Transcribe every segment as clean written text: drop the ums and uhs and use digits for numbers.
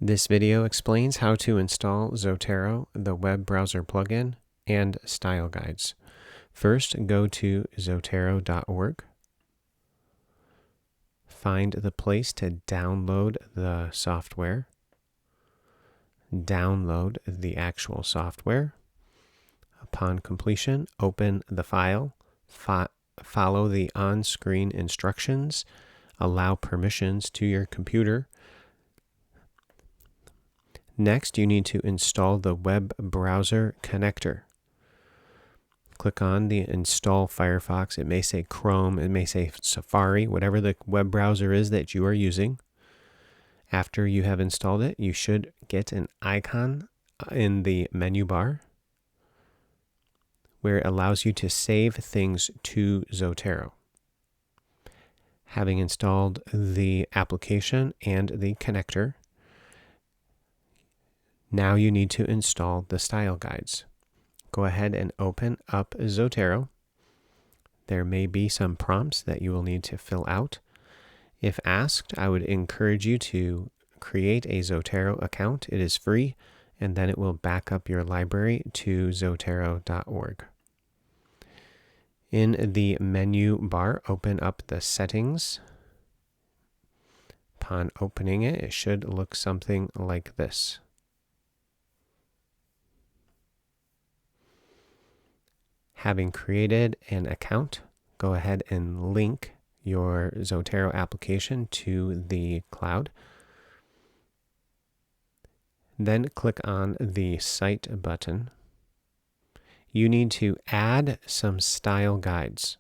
This video explains how to install Zotero, the web browser plugin, and style guides. First, go to zotero.org. Find the place to download the software. Download the actual software. Upon completion, open the file. Follow the on-screen instructions. Allow permissions to your computer. Next, you need to install the web browser connector. Click on the Install Firefox. It may say Chrome, it may say Safari, whatever the web browser is that you are using. After you have installed it, you should get an icon in the menu bar where it allows you to save things to Zotero. Having installed the application and the connector, now you need to install the style guides. Go ahead and open up Zotero. There may be some prompts that you will need to fill out. If asked, I would encourage you to create a Zotero account. It is free, and then it will back up your library to zotero.org. In the menu bar, open up the settings. Upon opening it, it should look something like this. Having created an account, go ahead and link your Zotero application to the cloud. Then click on the Site button. You need to add some style guides.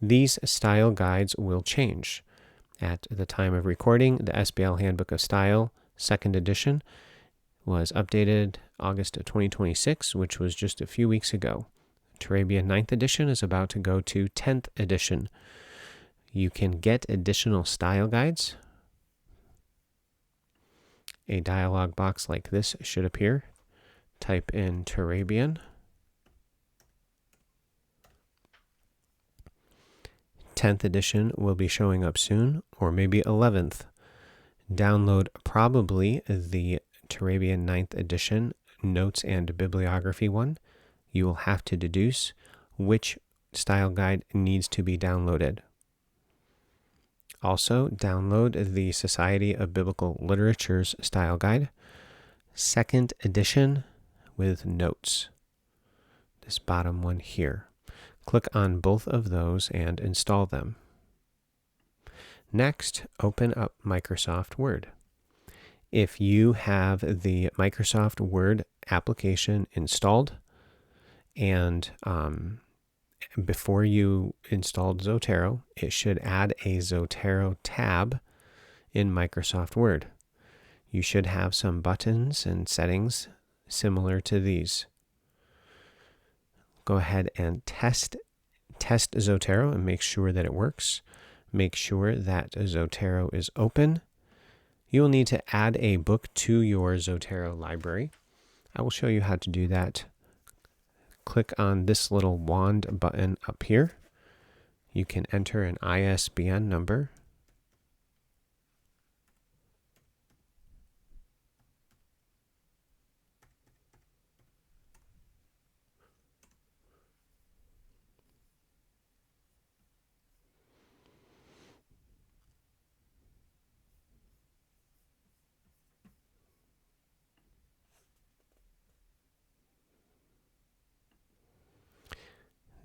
These style guides will change. At the time of recording, the SBL Handbook of Style, 2nd edition, was updated August of 2026, which was just a few weeks ago. Turabian 9th edition is about to go to 10th edition. You can get additional style guides. A dialog box like this should appear. Type in Turabian. 10th edition will be showing up soon, or maybe 11th. Download probably the Turabian 9th edition notes and bibliography one. You will have to deduce which style guide needs to be downloaded. Also, download the Society of Biblical Literature's style guide, 2nd edition with notes. This bottom one here. Click on both of those and install them. Next, open up Microsoft Word. If you have the Microsoft Word application installed, and before you installed Zotero, it should add a Zotero tab in Microsoft Word. You should have some buttons and settings similar to these. Go ahead and test Zotero and make sure that it works. Make sure that Zotero is open. You will need to add a book to your Zotero library. I will show you how to do that. Click on this little wand button up here. You can enter an ISBN number.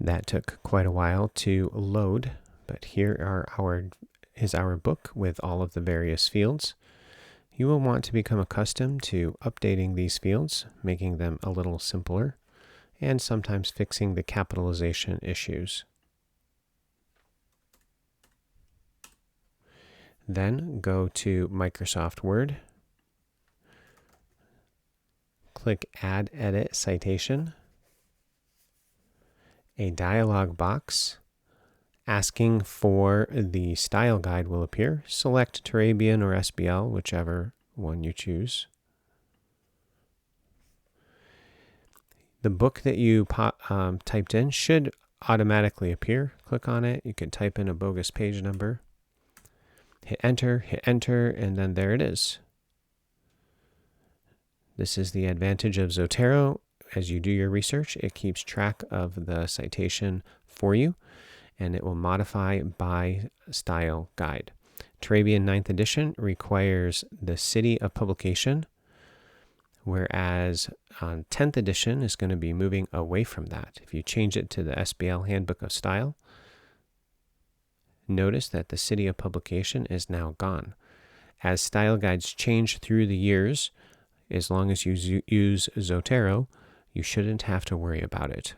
That took quite a while to load, but here is our book with all of the various fields. You will want to become accustomed to updating these fields, making them a little simpler, and sometimes fixing the capitalization issues. Then go to Microsoft Word. Click Add Edit Citation. A dialog box asking for the style guide will appear. Select Turabian or SBL, whichever one you choose. The book that you typed in should automatically appear. Click on it. You can type in a bogus page number. Hit enter, and then there it is. This is the advantage of Zotero. As you do your research, it keeps track of the citation for you, and it will modify by style guide. Turabian 9th edition requires the city of publication, whereas 10th edition is going to be moving away from that. If you change it to the SBL Handbook of Style, notice that the city of publication is now gone. As style guides change through the years, as long as you use Zotero, you shouldn't have to worry about it.